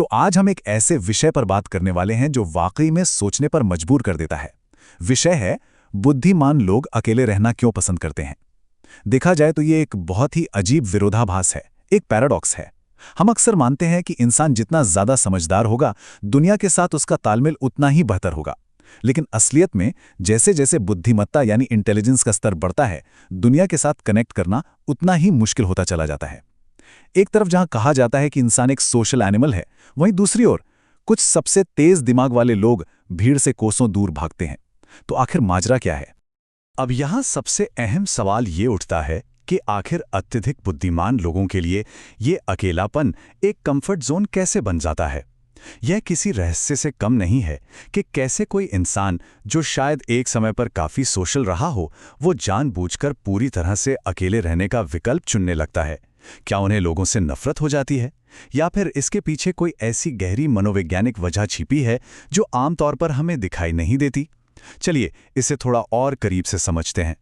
तो आज हम एक ऐसे विषय पर बात करने वाले हैं जो वाकई में सोचने पर मजबूर कर देता है। विषय है बुद्धिमान लोग अकेले रहना क्यों पसंद करते हैं। देखा जाए तो ये एक बहुत ही अजीब विरोधाभास है, एक पैराडॉक्स है। हम अक्सर मानते हैं कि इंसान जितना ज्यादा समझदार होगा, दुनिया के साथ उसका तालमेल उतना ही बेहतर होगा। लेकिन असलियत में जैसे जैसे बुद्धिमत्ता यानी इंटेलिजेंस का स्तर बढ़ता है, दुनिया के साथ कनेक्ट करना उतना ही मुश्किल होता चला जाता है। एक तरफ जहां कहा जाता है कि इंसान एक सोशल एनिमल है, वहीं दूसरी ओर कुछ सबसे तेज दिमाग वाले लोग भीड़ से कोसों दूर भागते हैं। तो आखिर माजरा क्या है? अब यहां सबसे अहम सवाल ये उठता है कि आखिर अत्यधिक बुद्धिमान लोगों के लिए ये अकेलापन एक कंफर्ट जोन कैसे बन जाता है। यह किसी रहस्य से कम नहीं है कि कैसे कोई इंसान जो शायद एक समय पर काफी सोशल रहा हो, वो जानबूझकर पूरी तरह से अकेले रहने का विकल्प चुनने लगता है। क्या उन्हें लोगों से नफरत हो जाती है, या फिर इसके पीछे कोई ऐसी गहरी मनोवैज्ञानिक वजह छिपी है जो आमतौर पर हमें दिखाई नहीं देती। चलिए इसे थोड़ा और करीब से समझते हैं।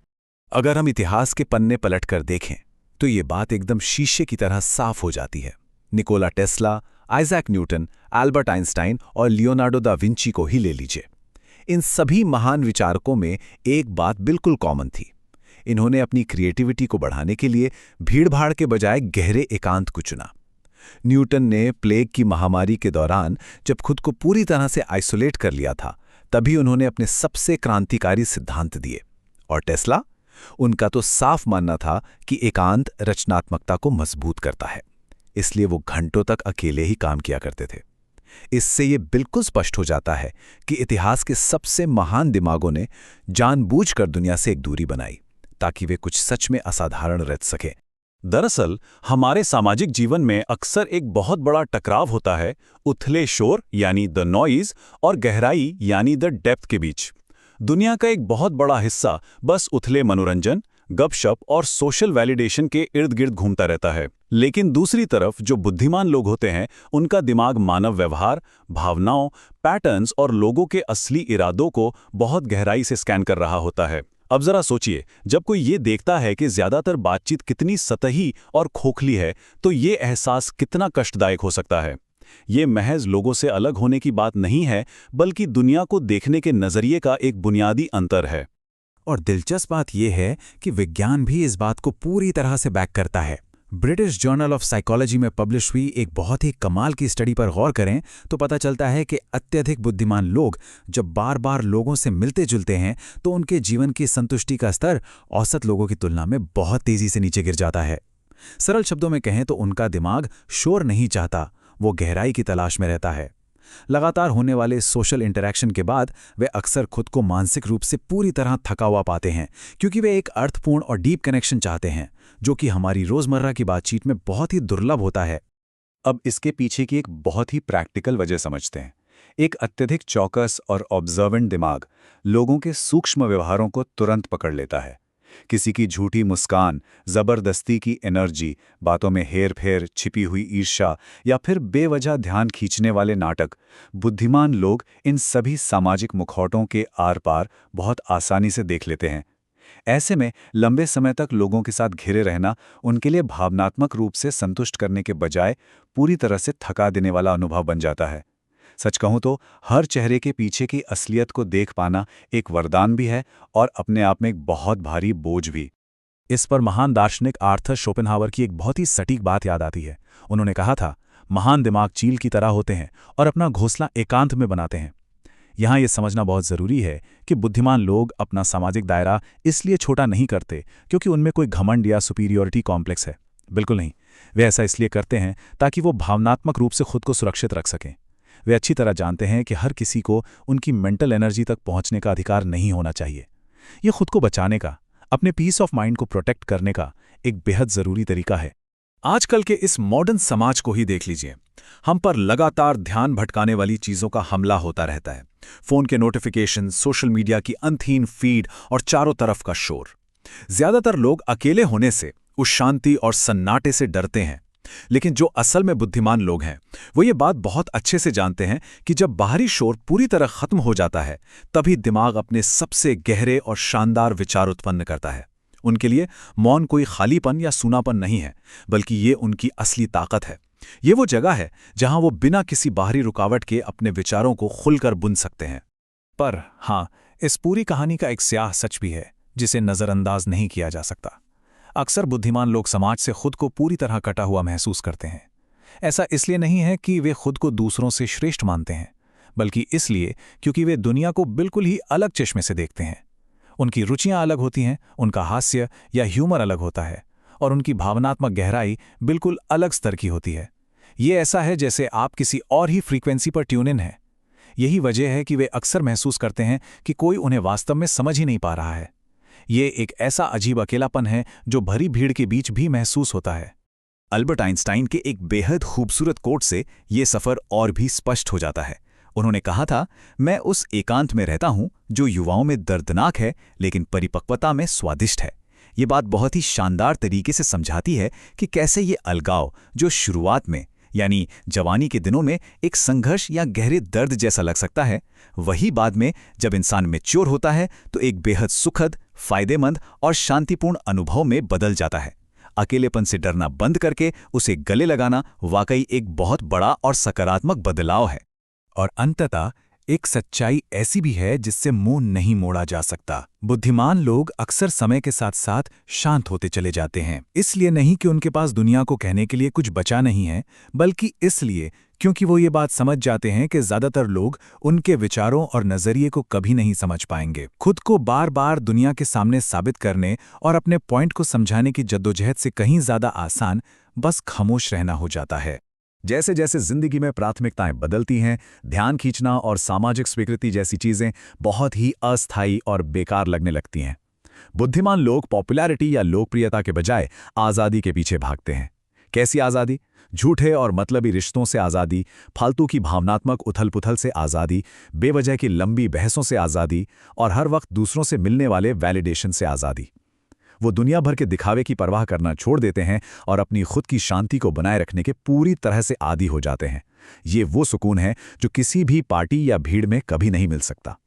अगर हम इतिहास के पन्ने पलटकर देखें तो ये बात एकदम शीशे की तरह साफ हो जाती है। Nikola Tesla, Isaac Newton, Albert Einstein और लियोनार्डो दा विंची को ही ले लीजिए। इन सभी महान विचारकों में एक बात बिल्कुल कॉमन थी। इन्होंने अपनी क्रिएटिविटी को बढ़ाने के लिए भीड़भाड़ के बजाय गहरे एकांत को चुना। न्यूटन ने प्लेग की महामारी के दौरान जब खुद को पूरी तरह से आइसोलेट कर लिया था, तभी उन्होंने अपने सबसे क्रांतिकारी सिद्धांत दिए। और टेस्ला, उनका तो साफ मानना था कि एकांत रचनात्मकता को मजबूत करता है, इसलिए वो घंटों तक अकेले ही काम किया करते थे। इससे ये बिल्कुल स्पष्ट हो जाता है कि इतिहास के सबसे महान दिमागों ने जानबूझकर दुनिया से एक दूरी बनाई ताकि वे कुछ सच में असाधारण रह सकें। दरअसल हमारे सामाजिक जीवन में अक्सर एक बहुत बड़ा टकराव होता है उथले शोर यानी द नॉइज और गहराई यानी द डेप्थ के बीच। दुनिया का एक बहुत बड़ा हिस्सा बस उथले मनोरंजन, गपशप और सोशल वैलिडेशन के इर्द गिर्द घूमता रहता है। लेकिन दूसरी तरफ जो बुद्धिमान लोग होते हैं, उनका दिमाग मानव व्यवहार, भावनाओं, पैटर्न्स और लोगों के असली इरादों को बहुत गहराई से स्कैन कर रहा होता है। अब जरा सोचिए, जब कोई ये देखता है कि ज्यादातर बातचीत कितनी सतही और खोखली है, तो ये एहसास कितना कष्टदायक हो सकता है। ये महज लोगों से अलग होने की बात नहीं है, बल्कि दुनिया को देखने के नजरिए का एक बुनियादी अंतर है। और दिलचस्प बात यह है कि विज्ञान भी इस बात को पूरी तरह से बैक करता है। ब्रिटिश जर्नल ऑफ साइकोलॉजी में पब्लिश हुई एक बहुत ही कमाल की स्टडी पर गौर करें तो पता चलता है कि अत्यधिक बुद्धिमान लोग जब बार बार लोगों से मिलते जुलते हैं तो उनके जीवन की संतुष्टि का स्तर औसत लोगों की तुलना में बहुत तेजी से नीचे गिर जाता है। सरल शब्दों में कहें तो उनका दिमाग शोर नहीं चाहता, वो गहराई की तलाश में रहता है। लगातार होने वाले सोशल इंटरैक्शन के बाद वे अक्सर खुद को मानसिक रूप से पूरी तरह थका हुआ पाते हैं, क्योंकि वे एक अर्थपूर्ण और डीप कनेक्शन चाहते हैं, जो कि हमारी रोजमर्रा की बातचीत में बहुत ही दुर्लभ होता है। अब इसके पीछे की एक बहुत ही प्रैक्टिकल वजह समझते हैं। एक अत्यधिक चौकस और ऑब्जर्वेंट दिमाग लोगों के सूक्ष्म व्यवहारों को तुरंत पकड़ लेता है। किसी की झूठी मुस्कान, जबरदस्ती की एनर्जी, बातों में हेर-फेर, छिपी हुई ईर्ष्या या फिर बेवजह ध्यान खींचने वाले नाटक, बुद्धिमान लोग इन सभी सामाजिक मुखौटों के आर-पार बहुत आसानी से देख लेते हैं। ऐसे में लंबे समय तक लोगों के साथ घिरे रहना उनके लिए भावनात्मक रूप से संतुष्ट करने के बजाय पूरी तरह से थका देने वाला अनुभव बन जाता है। सच कहूं तो हर चेहरे के पीछे की असलियत को देख पाना एक वरदान भी है और अपने आप में एक बहुत भारी बोझ भी। इस पर महान दार्शनिक आर्थर शोपेनहावर की एक बहुत ही सटीक बात याद आती है। उन्होंने कहा था, महान दिमाग चील की तरह होते हैं और अपना घोंसला एकांत में बनाते हैं। यहाँ ये समझना बहुत ज़रूरी है कि बुद्धिमान लोग अपना सामाजिक दायरा इसलिए छोटा नहीं करते क्योंकि उनमें कोई घमंड या सुपीरियॉरिटी कॉम्प्लेक्स है। बिल्कुल नहीं, वे ऐसा इसलिए करते हैं ताकि वो भावनात्मक रूप से खुद को सुरक्षित रख सकें। वे अच्छी तरह जानते हैं कि हर किसी को उनकी मेंटल एनर्जी तक पहुंचने का अधिकार नहीं होना चाहिए। ये खुद को बचाने का, अपने पीस ऑफ माइंड को प्रोटेक्ट करने का एक बेहद ज़रूरी तरीका है। आजकल के इस मॉडर्न समाज को ही देख लीजिए। हम पर लगातार ध्यान भटकाने वाली चीज़ों का हमला होता रहता है। फ़ोन के नोटिफिकेशन, सोशल मीडिया की अनथीन फीड और चारों तरफ का शोर। ज़्यादातर लोग अकेले होने से, उस शांति और सन्नाटे से डरते हैं। लेकिन जो असल में बुद्धिमान लोग हैं, वो ये बात बहुत अच्छे से जानते हैं कि जब बाहरी शोर पूरी तरह खत्म हो जाता है, तभी दिमाग अपने सबसे गहरे और शानदार विचार उत्पन्न करता है। उनके लिए मौन कोई खालीपन या सूनापन नहीं है, बल्कि ये उनकी असली ताकत है। ये वो जगह है जहां वो बिना किसी बाहरी रुकावट के अपने विचारों को खुलकर बुन सकते हैं। पर हाँ, इस पूरी कहानी का एक स्याह सच भी है जिसे नज़रअंदाज नहीं किया जा सकता। अक्सर बुद्धिमान लोग समाज से खुद को पूरी तरह कटा हुआ महसूस करते हैं। ऐसा इसलिए नहीं है कि वे खुद को दूसरों से श्रेष्ठ मानते हैं, बल्कि इसलिए क्योंकि वे दुनिया को बिल्कुल ही अलग चश्मे से देखते हैं। उनकी रुचियां अलग होती हैं, उनका हास्य या ह्यूमर अलग होता है, और उनकी भावनात्मक गहराई बिल्कुल अलग स्तर की होती है। ये ऐसा है जैसे आप किसी और ही फ्रीक्वेंसी पर ट्यून इन हैं। यही वजह है कि वे अक्सर महसूस करते हैं कि कोई उन्हें वास्तव में समझ ही नहीं पा रहा है। ये एक ऐसा अजीब अकेलापन है जो भरी भीड़ के बीच भी महसूस होता है। अल्बर्ट आइंस्टाइन के एक बेहद खूबसूरत कोट से ये सफ़र और भी स्पष्ट हो जाता है। उन्होंने कहा था, मैं उस एकांत में रहता हूं जो युवाओं में दर्दनाक है लेकिन परिपक्वता में स्वादिष्ट है। ये बात बहुत ही शानदार तरीके से समझाती है कि कैसे ये अलगाव, जो शुरुआत में यानी जवानी के दिनों में एक संघर्ष या गहरे दर्द जैसा लग सकता है, वही बाद में जब इंसान मैच्योर होता है तो एक बेहद सुखद, फायदेमंद और शांतिपूर्ण अनुभव में बदल जाता है। अकेलेपन से डरना बंद करके उसे गले लगाना वाकई एक बहुत बड़ा और सकारात्मक बदलाव है। और अंततः एक सच्चाई ऐसी भी है जिससे मुंह नहीं मोड़ा जा सकता। बुद्धिमान लोग अक्सर समय के साथ साथ शांत होते चले जाते हैं, इसलिए नहीं कि उनके पास दुनिया को कहने के लिए कुछ बचा नहीं है, बल्कि इसलिए क्योंकि वो ये बात समझ जाते हैं कि ज्यादातर लोग उनके विचारों और नजरिए को कभी नहीं समझ पाएंगे। खुद को बार बार दुनिया के सामने साबित करने और अपने पॉइंट को समझाने की जद्दोजहद से कहीं ज्यादा आसान बस खामोश रहना हो जाता है। जैसे जैसे जिंदगी में प्राथमिकताएं बदलती हैं, ध्यान खींचना और सामाजिक स्वीकृति जैसी चीजें बहुत ही अस्थायी और बेकार लगने लगती हैं। बुद्धिमान लोग पॉपुलैरिटी या लोकप्रियता के बजाय आज़ादी के पीछे भागते हैं। कैसी आज़ादी? झूठे और मतलबी रिश्तों से आज़ादी, फालतू की भावनात्मक उथल-पुथल से आज़ादी, बेवजह की लंबी बहसों से आज़ादी और हर वक्त दूसरों से मिलने वाले वैलिडेशन से आज़ादी। वो दुनिया भर के दिखावे की परवाह करना छोड़ देते हैं और अपनी खुद की शांति को बनाए रखने के पूरी तरह से आदी हो जाते हैं। ये वो सुकून है जो किसी भी पार्टी या भीड़ में कभी नहीं मिल सकता।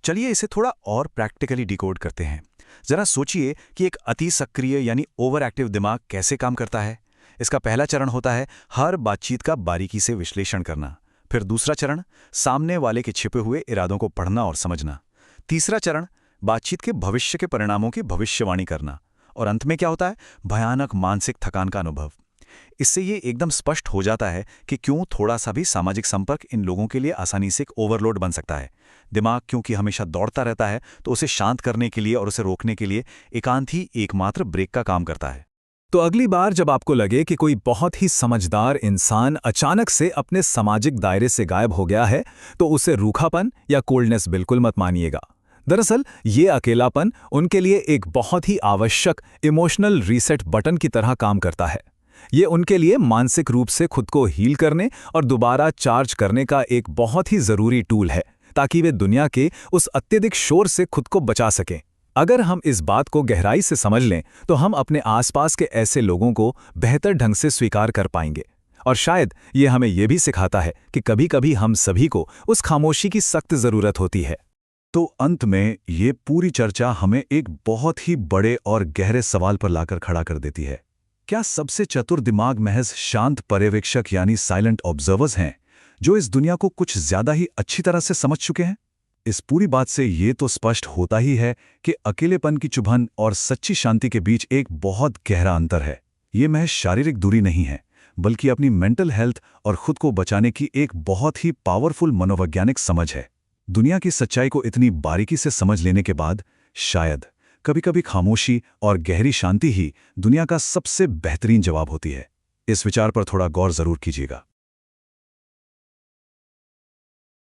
चलिए इसे थोड़ा और प्रैक्टिकली डिकोड करते हैं। जरा सोचिए कि एक अति सक्रिय यानी ओवर एक्टिव दिमाग कैसे काम करता है। इसका पहला चरण होता है हर बातचीत का बारीकी से विश्लेषण करना। फिर दूसरा चरण सामने वाले के छिपे हुए इरादों को पढ़ना और समझना। तीसरा चरण बातचीत के भविष्य के परिणामों की भविष्यवाणी करना। और अंत में क्या होता है? भयानक मानसिक थकान का अनुभव। इससे ये एकदम स्पष्ट हो जाता है कि क्यों थोड़ा सा भी सामाजिक संपर्क इन लोगों के लिए आसानी से एक ओवरलोड बन सकता है। दिमाग क्योंकि हमेशा दौड़ता रहता है, तो उसे शांत करने के लिए और उसे रोकने के लिए एकांत ही एकमात्र ब्रेक का काम करता है। तो अगली बार जब आपको लगे कि कोई बहुत ही समझदार इंसान अचानक से अपने सामाजिक दायरे से गायब हो गया है, तो उसे रूखापन या कोल्डनेस बिल्कुल मत मानिएगा। दरअसल ये अकेलापन उनके लिए एक बहुत ही आवश्यक इमोशनल रीसेट बटन की तरह काम करता है। ये उनके लिए मानसिक रूप से खुद को हील करने और दोबारा चार्ज करने का एक बहुत ही ज़रूरी टूल है, ताकि वे दुनिया के उस अत्यधिक शोर से खुद को बचा सकें। अगर हम इस बात को गहराई से समझ लें तो हम अपने आसपास के ऐसे लोगों को बेहतर ढंग से स्वीकार कर पाएंगे। और शायद ये हमें ये भी सिखाता है कि कभी-कभी हम सभी को उस खामोशी की सख्त ज़रूरत होती है। तो अंत में ये पूरी चर्चा हमें एक बहुत ही बड़े और गहरे सवाल पर लाकर खड़ा कर देती है। क्या सबसे चतुर दिमाग महज शांत पर्यवेक्षक यानी साइलेंट ऑब्जर्वर्स हैं, जो इस दुनिया को कुछ ज्यादा ही अच्छी तरह से समझ चुके हैं? इस पूरी बात से ये तो स्पष्ट होता ही है कि अकेलेपन की चुभन और सच्ची शांति के बीच एक बहुत गहरा अंतर है। ये महज शारीरिक दूरी नहीं है, बल्कि अपनी मेंटल हेल्थ और खुद को बचाने की एक बहुत ही पावरफुल मनोवैज्ञानिक समझ है। दुनिया की सच्चाई को इतनी बारीकी से समझ लेने के बाद शायद कभी-कभी खामोशी और गहरी शांति ही दुनिया का सबसे बेहतरीन जवाब होती है। इस विचार पर थोड़ा गौर जरूर कीजिएगा।